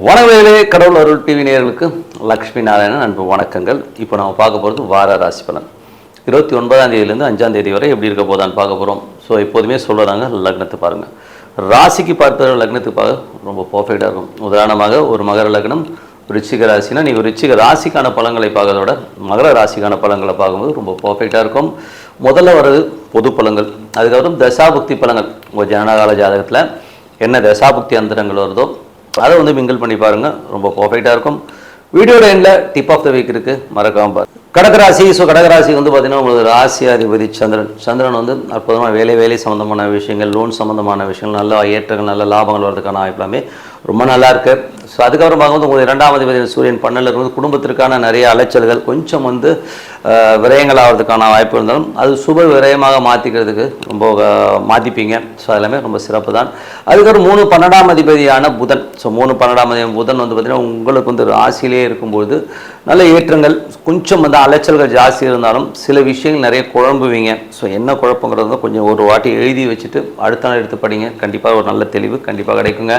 வணக்கங்களே, கடவுள் அருள் டிவி நேயர்களுக்கு லக்ஷ்மி நாராயணன் அன்பு வணக்கங்கள். இப்போ நம்ம பார்க்க போகிறது வார ராசி பலன் 29ஆம் தேதியிலேருந்து 5ஆம் தேதி வரை எப்படி இருக்க போதான்னு பார்க்க போகிறோம். ஸோ எப்போதுமே சொல்கிறாங்க லக்னத்தை பாருங்கள், ராசிக்கு பார்த்த லக்னத்துக்கு பார்க்க ரொம்ப பர்ஃபெக்டாக இருக்கும். உதாரணமாக ஒரு மகர லக்னம் ரிச்சிக ராசினா நீங்கள் ரிச்சிக ராசிக்கான பலன்களை பார்க்கறத விட மகர ராசிக்கான பலன்களை பார்க்கும்போது ரொம்ப பர்ஃபெக்டாக இருக்கும். முதல்ல வர்றது பொது பலன்கள், அதுக்கப்புறம் தசாபுக்தி பலன்கள். உங்கள் ஜனனகால ஜாதகத்தில் என்ன தசாபுக்தி அந்தரங்கள் வருதோ அதை வந்து மிங்கிள் பண்ணி பாருங்கள், ரொம்ப பர்ஃபெக்டாக இருக்கும். வீடியோட எண்டில் டிப் ஆஃப் த வீக் இருக்குது, மறக்காமல் பாருங்கள். கடகராசி. ஸோ கடகராசி வந்து பார்த்திங்கன்னா உங்களுக்கு ராசி அதிபதி சந்திரன் வந்து அற்புதமாக வேலை சம்மந்தமான விஷயங்கள், லோன் சம்மந்தமான விஷயங்கள், நல்ல ஏற்றங்கள், நல்ல லாபங்கள் வர்றதுக்கான வாய்ப்பு ரொம்ப நல்லா இருக்குது. ஸோ அதுக்கப்புறம் பார்க்கும்போது உங்களுக்கு 2ஆம் அதிபதி சூரியன் 12 இருக்கும்போது குடும்பத்திற்கான நிறைய அலைச்சல்கள், கொஞ்சம் வந்து விரயங்கள் ஆகிறதுக்கான வாய்ப்பு இருந்தாலும் அது சுப விரயமாக மாற்றிக்கிறதுக்கு ரொம்ப மாற்றிப்பீங்க. ஸோ எல்லாமே ரொம்ப சிறப்பு தான். அதுக்கப்புறம் 3 12ஆம் அதிபதியான புதன். ஸோ 3 12ஆம் அதிபதி புதன் வந்து பார்த்திங்கன்னா உங்களுக்கு வந்து ராசியிலே இருக்கும்போது நல்ல ஏற்றங்கள், கொஞ்சம் வந்து அலைச்சல்கள் ஜாஸ்தி இருந்தாலும் சில விஷயங்கள் நிறைய குழம்புவீங்க. ஸோ என்ன குழப்பங்கிறது கொஞ்சம் ஒரு வாட்டி எழுதி வச்சுட்டு அடுத்த நாள் எடுத்து படிங்க, கண்டிப்பாக ஒரு நல்ல தெளிவு கண்டிப்பாக கிடைக்குங்க.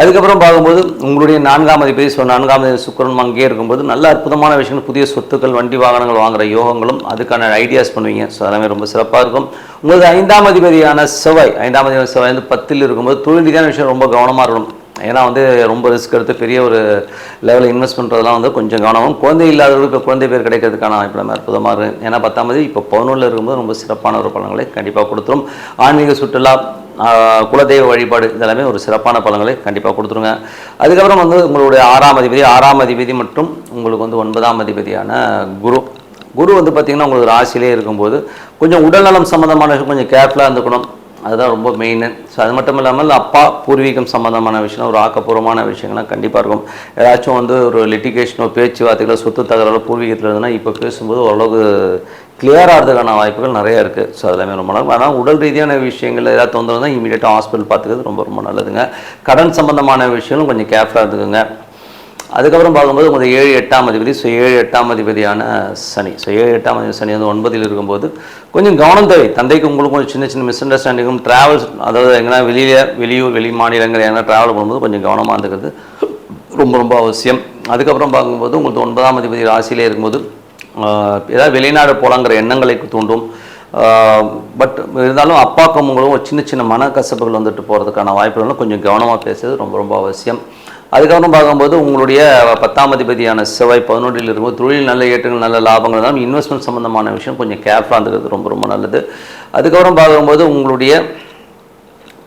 அதுக்கப்புறம் பார்க்கும்போது உங்களுடைய 4ஆம் அதிபதி, ஸோ 4ஆம் அதிபதி சுக்கிரன் அங்கேயே இருக்கும்போது நல்ல அற்புதமான விஷயங்கள், புதிய சொத்துக்கள், வண்டி வாகனங்கள் வாங்குகிற யோகங்களும் அதுக்கான ஐடியாஸ் பண்ணுவீங்க. ஸோ எல்லாமே ரொம்ப சிறப்பாக இருக்கும். உங்களுக்கு 5ஆம் அதிபதியான செவ்வாய், 5ஆம் அதிபதி செவ்வாய் வந்து 10ல் இருக்கும்போது தொழில் ரீதியான விஷயம் ரொம்ப கவனமாக இருக்கணும். ஏன்னா வந்து ரொம்ப ரிஸ்க் எடுத்து பெரிய ஒரு லெவலில் இன்வெஸ்ட் பண்ணுறதுலாம் வந்து கொஞ்சம் கவனமும். குழந்தை இல்லாதவர்களுக்கு குழந்தை பேர் கிடைக்கிறதுக்கான வாய்ப்பு நம்ம அற்புதமாக இருக்கும். ஏன்னா 10ஆம் தேதி இப்போ 11ல் இருக்கும்போது ரொம்ப சிறப்பான ஒரு பலன்களை கண்டிப்பாக கொடுத்துரும். ஆன்மீக சுற்றுலா, குலதெய்வ வழிபாடு இதெல்லாமே ஒரு சிறப்பான பலன்களை கண்டிப்பாக கொடுத்துருங்க. அதுக்கப்புறம் வந்து உங்களுடைய 6ஆம் அதிபதி மற்றும் உங்களுக்கு வந்து 9ஆம் அதிபதியான குரு வந்து பார்த்திங்கன்னா உங்களுக்கு ராசியிலே இருக்கும்போது கொஞ்சம் உடல்நலம் சம்மந்தமான கொஞ்சம் கேர்ஃபுல்லாக இருந்துக்கணும். அதுதான் ரொம்ப மெயின். ஸோ அது மட்டும் இல்லாமல் அப்பா பூர்வீகம் சம்மந்தமான விஷயம், ஒரு ஆக்கப்பூர்வமான விஷயங்கள்லாம் கண்டிப்பாக இருக்கும். ஏதாச்சும் வந்து ஒரு லிட்டிகேஷனோ பேச்சுவார்த்தைகளோ சொத்து தகவலோ பூர்வீகத்தில் இருந்ததுன்னா இப்போ பேசும்போது ஓரளவுக்கு கிளியர் ஆகிறதுக்கான வாய்ப்புகள் நிறைய இருக்குது. ஸோ அதெல்லாமே ரொம்ப நல்லா. ஆனால் உடல் ரீதியான விஷயங்கள் ஏதாவது தொந்தரவு தான் இமீடியட்டாக ஹாஸ்பிட்டல் பார்த்துக்கிறது ரொம்ப ரொம்ப நல்லதுங்க. கடன் சம்மந்தமான விஷயங்களும் கொஞ்சம் கேர்ஃபுல்லாக இருந்துக்குங்க. அதுக்கப்புறம் பார்க்கும்போது உங்களுக்கு 7 8ஆம் அதிபதி. ஸோ 7 8ஆம் அதிபதியான சனி. ஸோ 7 8ஆம் அதிபதி சனி வந்து 9ல் இருக்கும்போது கொஞ்சம் கவனம் தேவை. தந்தைக்கு உங்களுக்கு கொஞ்சம் சின்ன மிஸ் அண்டர்ஸ்டாண்டிங்கும், ட்ராவல்ஸ், அதாவது எங்கன்னா வெளியூர் வெளி மாநிலங்கள் எங்கன்னா ட்ராவல் பண்ணும்போது கொஞ்சம் கவனமாக இருந்துக்கிறது ரொம்ப ரொம்ப அவசியம். அதுக்கப்புறம் பார்க்கும்போது உங்களுக்கு 9ஆம் அதிபதி ராசியிலே இருக்கும்போது ஏதாவது வெளிநாடு போலாங்கிற எண்ணங்களை தூண்டும். பட் இருந்தாலும் அப்பாக்கும் உங்களும் சின்ன மனக்கசப்புகள் வந்துட்டு போகிறதுக்கான வாய்ப்புகளும் கொஞ்சம் கவனமாக பேசுறது ரொம்ப ரொம்ப அவசியம். அதுக்கப்புறம் பார்க்கும்போது உங்களுடைய 10ஆம் அதிபதியான செவ்வாய் 11ல் இருக்கும்போது தொழில் நல்ல ஏற்றங்கள், நல்ல லாபங்கள் இருந்தாலும் இன்வெஸ்ட்மெண்ட் சம்மந்தமான விஷயம் கொஞ்சம் கேர்ஃபுல்லாக இருந்துக்கிறது ரொம்ப ரொம்ப நல்லது. அதுக்கப்புறம் பார்க்கும்போது உங்களுடைய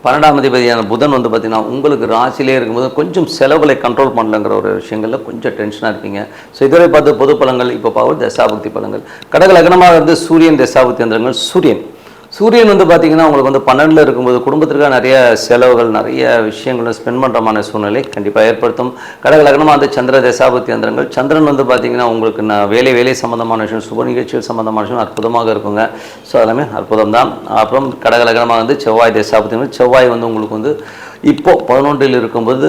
12ஆம் அதிபதியான புதன் வந்து பார்த்திங்கன்னா உங்களுக்கு ராசியிலே இருக்கும்போது கொஞ்சம் செலவுகளை கண்ட்ரோல் பண்ணலங்கிற ஒரு விஷயங்களில் கொஞ்சம் டென்ஷனாக இருப்பீங்க. ஸோ இதுவரை பார்த்து பொது பலன்கள். இப்போ பார்க்குறது தசாபுக்தி பலன்கள். கடக லக்னமாக இருந்து சூரியன் தசாபுக்தி அந்தரங்கள். சூரியன் வந்து பார்த்திங்கன்னா உங்களுக்கு வந்து 12ல் இருக்கும்போது குடும்பத்திற்காக நிறைய செலவுகள், நிறைய விஷயங்களும் ஸ்பெண்ட் பண்ணுறமான சூழ்நிலை கண்டிப்பாக ஏற்படுத்தும். கடக லக்னமாக வந்து சந்திர தசாபுக்தி அந்தரங்கள். சந்திரன் வந்து பார்த்திங்கன்னா உங்களுக்கு வேலை சம்மந்தமான விஷயம், சுப நிகழ்ச்சிகள் சம்மந்தமான விஷயம் அற்புதமாக இருக்குங்க. ஸோ எல்லாமே அற்புதம் தான். அப்புறம் கடக லக்னமாக வந்து செவ்வாய் தசாபுக்தி. செவ்வாய் வந்து உங்களுக்கு வந்து இப்போது 11ல் இருக்கும்போது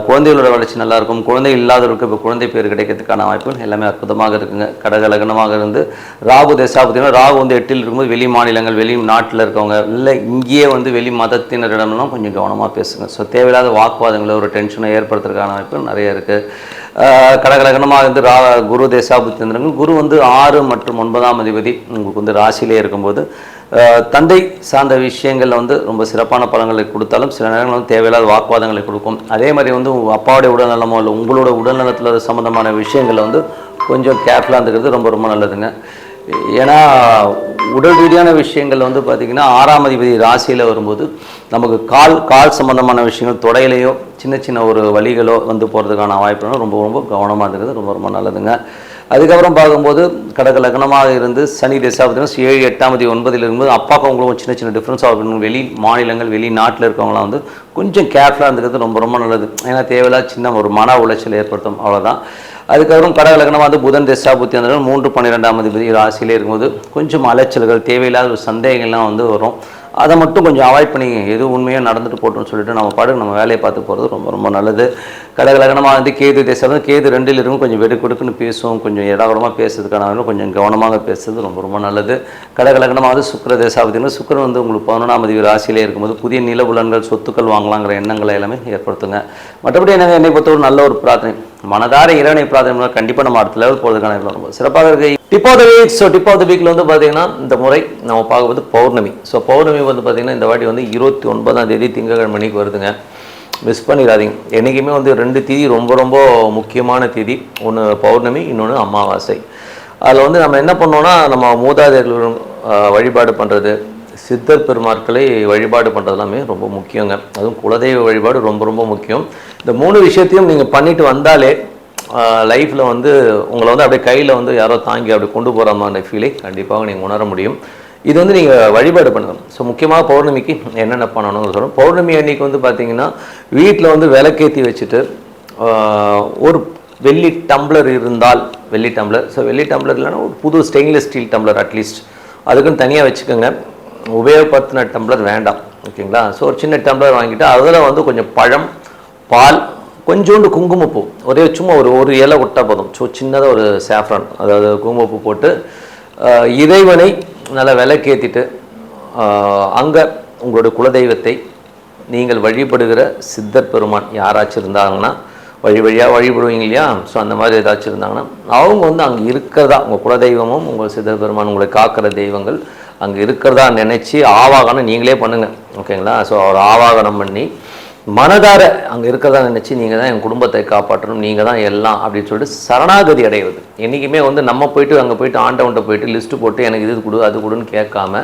குழந்தைகளோட வளர்ச்சி நல்லாயிருக்கும். குழந்தை இல்லாதவர்களுக்கு இப்போ குழந்தை பேர் கிடைக்கிறதுக்கான வாய்ப்புகள் எல்லாமே அற்புதமாக இருக்குங்க. கடக லக்னமாக இருந்து ராகு தசாபுத்தினா ராகு வந்து 8ல் இருக்கும்போது வெளி மாநிலங்கள், வெளி நாட்டில் இருக்கவங்க இல்லை இங்கேயே வந்து வெளி மதத்தினரிடம்லாம் கொஞ்சம் கவனமாக பேசுங்க. ஸோ தேவையில்லாத வாக்குவாதங்களை, ஒரு டென்ஷனை ஏற்படுத்துறதுக்கான வாய்ப்புகள் நிறைய இருக்குது. கடக லக்னமாக இருந்து குரு தசாபுத்திரங்கள். குரு வந்து 6 மற்றும் 9ஆம் அதிபதி உங்களுக்கு வந்து ராசியிலே இருக்கும்போது தந்தை சார்ந்த விஷயங்களில் வந்து ரொம்ப சிறப்பான பலன்களை கொடுத்தாலும் சில நேரங்கள் வந்து தேவையில்லாத வாக்குவாதங்களை கொடுக்கும். அதே மாதிரி வந்து அப்பாவுடைய உடல்நலமோ இல்லை உங்களோட உடல்நலத்தில் சம்மந்தமான விஷயங்களில் வந்து கொஞ்சம் கேர்ஃபுல்லாக இருந்துக்கிறது ரொம்ப ரொம்ப நல்லதுங்க. ஏன்னா உடல் ரீதியான விஷயங்கள் வந்து பார்த்திங்கன்னா 6ஆம் அதிபதி ராசியில் வரும்போது நமக்கு கால் சம்மந்தமான விஷயங்கள், தொடையிலையோ சின்ன ஒரு வலிகளோ வந்து போகிறதுக்கான வாய்ப்புகளும் ரொம்ப ரொம்ப கவனமாக இருக்கிறது ரொம்ப ரொம்ப நல்லதுங்க. அதுக்கப்புறம் பார்க்கும்போது கடக லக்னமாக இருந்து சனி தசாபுத்தினா 7 8ஆம் தேதி 9ல் இருக்கும்போது அப்பாவுக்கு அவங்களும் சின்ன டிஃப்ரென்ஸ் ஆகும். வெளி மாநிலங்கள், வெளி நாட்டில் இருக்கவங்களாம் வந்து கொஞ்சம் கேர்ஃபுல்லாக இருந்துக்கிறது ரொம்ப ரொம்ப நல்லது. ஏன்னா தேவையில்லாத சின்ன ஒரு மன உளைச்சல் ஏற்படுத்தும், அவ்வளோதான். அதுக்கப்புறம் கடக லக்னமாக வந்து புதன் தசாபுத்தி அந்த 3 12ஆம் அதிபதி ராசியிலே இருக்கும்போது கொஞ்சம் அலைச்சல்கள், தேவையில்லாத ஒரு சந்தேகங்கள்லாம் வந்து வரும். அதை மட்டும் கொஞ்சம் அவாய்ட் பண்ணி எது உண்மையாக நடந்துட்டு போட்டோம்னு சொல்லிட்டு நம்ம பாட்டுக்கு நம்ம வேலையை பார்த்து போகிறது ரொம்ப ரொம்ப நல்லது. கடகலகனமாக வந்து கேது தேசம் கேது 2ல் இருக்கும், கொஞ்சம் வெடு கொடுக்குன்னு பேசும், கொஞ்சம் இடகுடமாக பேசுறதுக்கான கொஞ்சம் கவனமாக பேசுறது ரொம்ப ரொம்ப நல்லது. கடகலகனமாக வந்து சுக்கிர தேசாபதினு சுக்கிரன் வந்து உங்களுக்கு 11ஆம் அதிபதி ராசியிலே இருக்கும்போது புதிய நிலபுலன்கள் சொத்துக்கள் வாங்கலாங்கிற எண்ணங்களை எல்லாமே ஏற்படுத்துங்க. மற்றபடி என்னை பொறுத்த ஒரு நல்ல ஒரு பிரார்த்தனை, மனதார இறைவனை பிரார்த்தனை கண்டிப்பாக நம்ம அடுத்த லெவல் போகிறதுக்கான ரொம்ப சிறப்பாக இருக்குது. Tip of the week. So tip of the வீக்கில் வந்து பார்த்தீங்கன்னா இந்த முறை நம்ம பார்க்கும்போது பௌர்ணமி. ஸோ பௌர்ணமி வந்து பார்த்திங்கன்னா இந்த வாட்டி வந்து 29ஆம் தேதி திங்கட்கிழமை மணிக்கு வருதுங்க. மிஸ் பண்ணிடாதீங்க. என்றைக்குமே வந்து 2 தேதி ரொம்ப ரொம்ப முக்கியமான தேதி. ஒன்று பௌர்ணமி, இன்னொன்று அமாவாசை. அதில் வந்து நம்ம என்ன பண்ணோன்னா நம்ம மூதாதையர்கள் வழிபாடு பண்ணுறது, சித்தர் பெருமாட்களை வழிபாடு பண்ணுறது எல்லாமே ரொம்ப முக்கியங்க. அதுவும் குலதெய்வ வழிபாடு ரொம்ப ரொம்ப முக்கியம். இந்த 3 விஷயத்தையும் நீங்கள் பண்ணிட்டு வந்தாலே லைஃப்பில் வந்து உங்களை வந்து அப்படியே கையில் வந்து யாரோ தாங்கி அப்படி கொண்டு போகிற மாதிரி ஃபீலை கண்டிப்பாக நீங்கள் உணர முடியும். இது வந்து நீங்கள் வழிபாடு பண்ணுங்கள். ஸோ முக்கியமாக பௌர்ணமிக்கு என்னென்ன பண்ணணும்னு சொல்கிறோம். பௌர்ணமி அன்னைக்கு வந்து பார்த்திங்கன்னா வீட்டில் வந்து விளக்கேற்றி வச்சுட்டு ஒரு வெள்ளி டம்ளர் இருந்தால் வெள்ளி டம்ளர், ஸோ வெள்ளி டம்ளர் இல்லைன்னா ஒரு புது ஸ்டெயின்லெஸ் ஸ்டீல் டம்ளர் அட்லீஸ்ட் அதுக்குன்னு தனியாக வச்சுக்கோங்க. உபயோகப்படுத்தின டம்ளர் வேண்டாம், ஓகேங்களா. ஸோ ஒரு சின்ன டம்ளர் வாங்கிட்டு அதில் வந்து கொஞ்சம் பழம், பால், கொஞ்சோண்டு குங்குமப்பூ, ஒரே சும்மா ஒரு இலை விட்டால் போதும். ஸோ சின்னதாக ஒரு சாஃப்ரான், அதாவது குங்குமப்பூ போட்டு இறைவனை நல்லா விளக்கேற்றிட்டு அங்கே உங்களுடைய குலதெய்வத்தை நீங்கள் வழிபடுகிற சித்தர் பெருமான் யாராச்சும் இருந்தாங்கன்னா வழியாக வழிபடுவீங்க இல்லையா. ஸோ அந்த மாதிரி ஏதாச்சும் இருந்தாங்கன்னா அவங்க வந்து அங்கே இருக்கிறதா, உங்கள் குலதெய்வமும் உங்கள் சித்தர் பெருமான் உங்களை காக்கிற தெய்வங்கள் அங்கே இருக்கிறதா நினச்சி ஆவாகனம் நீங்களே பண்ணுங்கள், ஓகேங்களா. ஸோ அவர் ஆவாகனம் பண்ணி மனதார அங்கே இருக்கிறதா நினச்சி நீங்கள் தான் என் குடும்பத்தை காப்பாற்றணும், நீங்கள் தான் எல்லாம் அப்படின்னு சொல்லிட்டு சரணாகதி அடைவது. என்றைக்குமே வந்து நம்ம போயிட்டு அங்கே போயிட்டு ஆண்டவன்ட்ட போயிட்டு லிஸ்ட்டு போட்டு எனக்கு இது கொடு அது கொடுன்னு கேட்காம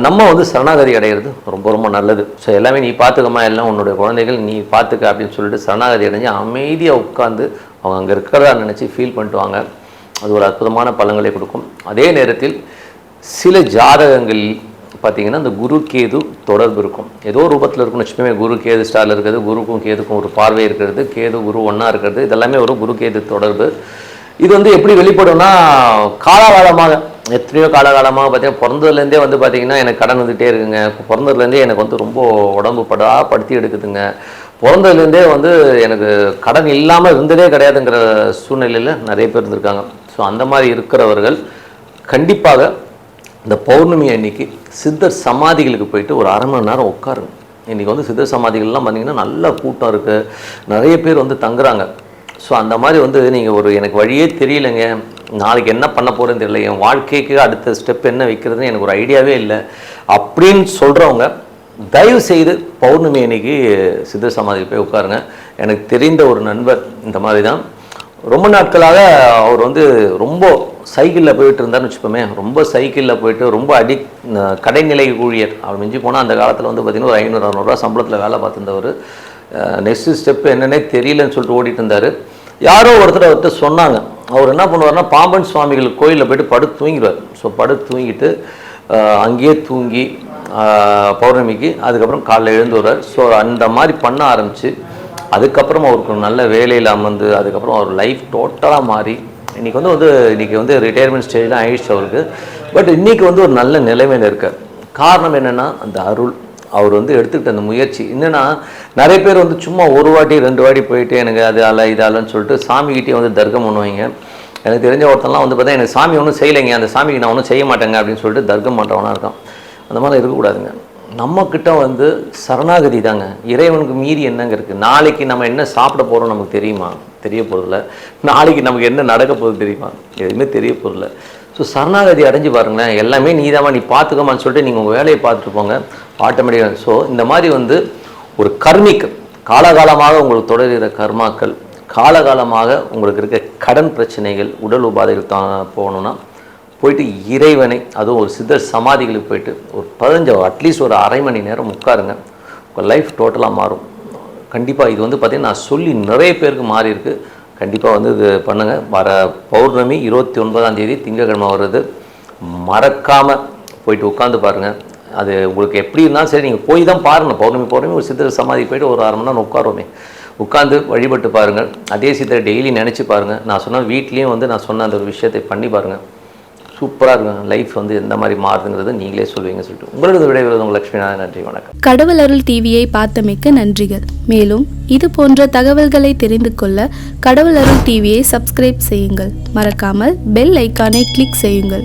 நம்ம வந்து சரணாகதி அடைகிறது ரொம்ப ரொம்ப நல்லது. ஸோ எல்லாமே நீ பார்த்துக்கம்மா, எல்லாம் உன்னுடைய குழந்தைகள் நீ பார்த்துக்க அப்படின்னு சொல்லிட்டு சரணாகதி அடைஞ்சு அமைதியாக உட்காந்து அவங்க அங்கே இருக்கிறதா நினச்சி ஃபீல் பண்ணிட்டு வாங்க. அது ஒரு அற்புதமான பலன்களை கொடுக்கும். அதே நேரத்தில் சில ஜாதகங்களில் பார்த்தீங்கன்னா இந்த குரு கேது தொடர்பு இருக்கும், ஏதோ ரூபத்தில் இருக்குன்னு வச்சுக்கோமே. குரு கேது ஸ்டாரில் இருக்கிறது, குருக்கும் கேதுக்கும் ஒரு பார்வை இருக்கிறது, கேது குரு ஒன்றா இருக்கிறது, இதெல்லாமே ஒரு குரு கேது தொடர்பு. இது வந்து எப்படி வெளிப்படும்னா காலகாலமாக, எத்தனையோ காலகாலமாக பார்த்தீங்கன்னா பிறந்ததுலேருந்தே வந்து பார்த்திங்கன்னா எனக்கு கடன் வந்துகிட்டே இருக்குங்க, பிறந்ததுலேருந்தே எனக்கு வந்து ரொம்ப உடம்பு படுத்தி எடுக்குதுங்க, பிறந்ததுலேருந்தே வந்து எனக்கு கடன் இல்லாமல் இருந்ததே கிடையாதுங்கிற சூழ்நிலையில் நிறைய பேர் இருந்திருக்காங்க. ஸோ அந்த மாதிரி இருக்கிறவர்கள் கண்டிப்பாக இந்த பௌர்ணமி அன்னைக்கு சித்தர் சமாதிகளுக்கு போயிட்டு ஒரு 1/2 மணி நேரம் உட்காருங்க. இன்றைக்கி வந்து சித்தர் சமாதிகள்லாம் பார்த்திங்கன்னா நல்ல கூட்டம் இருக்குது, நிறைய பேர் வந்து தங்குறாங்க. ஸோ அந்த மாதிரி வந்து நீங்கள் எனக்கு வழியே தெரியலைங்க, நாளைக்கு என்ன பண்ண போகிறேன்னு தெரியல, என் வாழ்க்கைக்கு அடுத்த ஸ்டெப் என்ன வைக்கிறதுன்னு எனக்கு ஒரு ஐடியாவே இல்லை அப்படின்னு சொல்கிறவங்க தயவு செய்து பௌர்ணமி அன்னைக்கு சித்தர் சமாதிக்கு போய் உட்காருங்க. எனக்கு தெரிந்த ஒரு நண்பர் இந்த மாதிரி தான் ரொம்ப நாட்களாக அவர் வந்து ரொம்ப சைக்கிளில் போயிட்டு இருந்தார்னு வச்சுப்போமே, ரொம்ப சைக்கிளில் போயிட்டு ரொம்ப கடைநிலை ஊழியர். அவர் மிஞ்சி போனால் அந்த காலத்தில் வந்து பார்த்திங்கன்னா ஒரு 500-600 ரூபா சம்பளத்தில் வேலை பார்த்துருந்தவர். நெக்ஸ்ட் ஸ்டெப்பு என்னன்னே தெரியலன்னு சொல்லிட்டு ஓடிட்டு இருந்தார். யாரோ ஒருத்தர் சொன்னாங்க, அவர் என்ன பண்ணுவார்னா பாம்பன் சுவாமிகள் கோயிலில் போய்ட்டு படுத்து தூங்கிடுவார். ஸோ படுத்து தூங்கிட்டு அங்கேயே தூங்கி பௌர்ணமிக்கு அதுக்கப்புறம் காலைல எழுந்து வருவார். ஸோ அந்த மாதிரி பண்ண ஆரம்பித்து அதுக்கப்புறம் அவருக்கு நல்ல வேலையில் அமர்ந்து அதுக்கப்புறம் அவர் லைஃப் டோட்டலாக மாறி இன்றைக்கி வந்து ரிட்டையர்மெண்ட் ஸ்டேஜில் ஆயிடுச்சு அவருக்கு. பட் இன்றைக்கி வந்து ஒரு நல்ல நிலைமையில் இருக்கார். காரணம் என்னென்னா அந்த அருள், அவர் வந்து எடுத்துக்கிட்ட அந்த முயற்சி. என்னென்னா நிறைய பேர் வந்து சும்மா ஒரு வாட்டி 2 வாட்டி போயிட்டு எனக்கு அது அல்ல இதாலன்னு சொல்லிட்டு சாமிக்கிட்டே வந்து தர்க்கம் பண்ணுவாங்க. எனக்கு தெரிஞ்ச ஒருத்தெல்லாம் வந்து பார்த்தா எனக்கு சாமி ஒன்றும் செய்யலைங்க, அந்த சாமிக்கு நான் ஒன்றும் செய்ய மாட்டேங்க அப்படின்னு சொல்லிட்டு தர்க்கம் பண்ணுறவனாக இருக்கான். அந்த மாதிரி இருக்கக்கூடாதுங்க. நம்மக்கிட்ட வந்து சரணாகதி தாங்க. இறைவனுக்கு மீறி என்னங்க இருக்குது? நாளைக்கு நம்ம என்ன சாப்பிட போகிறோம் நமக்கு தெரியுமா? தெரிய போகிறதில்ல. நாளைக்கு நமக்கு என்ன நடக்க போகுது தெரியுமா? எதுவுமே தெரிய போகிறதில்ல. ஸோ சரணாகதி அடைஞ்சு பாருங்களேன், எல்லாமே நீதாம்மா நீ பார்த்துக்கமான்னு சொல்லிட்டு நீங்கள் உங்கள் வேலையை பார்த்துட்டு போங்க, ஆட்டோமேட்டிக்காக. ஸோ இந்த மாதிரி வந்து ஒரு கர்மிக் காலகாலமாக உங்களுக்கு தொடர்கிற கர்மாக்கள், காலகாலமாக உங்களுக்கு இருக்க கடன் பிரச்சனைகள், உடல் உபாதைகள் போகணுன்னா போயிட்டு இறைவனை, அதுவும் ஒரு சித்தர் சமாதிகளுக்கு போயிட்டு ஒரு 15 அட்லீஸ்ட் ஒரு 1/2 மணி நேரம் உட்காருங்க. உங்கள் லைஃப் டோட்டலாக மாறும் கண்டிப்பாக. இது வந்து பார்த்திங்கன்னா நான் சொல்லி நிறைய பேருக்கு மாறி இருக்குது. கண்டிப்பாக வந்து இது பண்ணுங்கள். வர பௌர்ணமி 29ஆம் தேதி திங்கட்கிழமை வருது. மறக்காமல் போயிட்டு உட்காந்து பாருங்கள். அது உங்களுக்கு எப்படி இருந்தாலும் சரி, நீங்கள் போய் தான் பாருங்கள். பௌர்ணமி ஒரு சித்தர் சமாதிக்கு போய்ட்டு ஒரு 1/2 மணி நேரம் உட்காருவோமே, உட்காந்து வழிபட்டு பாருங்கள். அதே சித்தரை டெய்லி நினச்சி பாருங்கள். நான் சொன்ன வீட்லேயும் வந்து நான் சொன்ன அந்த ஒரு விஷயத்தை பண்ணி பாருங்கள். சூப்பராக இருக்கும். லைஃப் வந்து எந்த மாதிரி மாறுதுங்கிறது நீங்களே சொல்லுவீங்க சொல்லிட்டு உங்களோட விடைபெறுவது உங்கள் லக்ஷ்மிநாதன். நன்றி, வணக்கம். கடவுள் அருள் டிவியை பார்த்தமைக்க நன்றிகள். மேலும் இது போன்ற தகவல்களை தெரிந்து கொள்ள கடவுள் அருள் டிவியை சப்ஸ்கிரைப் செய்யுங்கள். மறக்காமல் பெல் ஐக்கானை கிளிக் செய்யுங்கள்.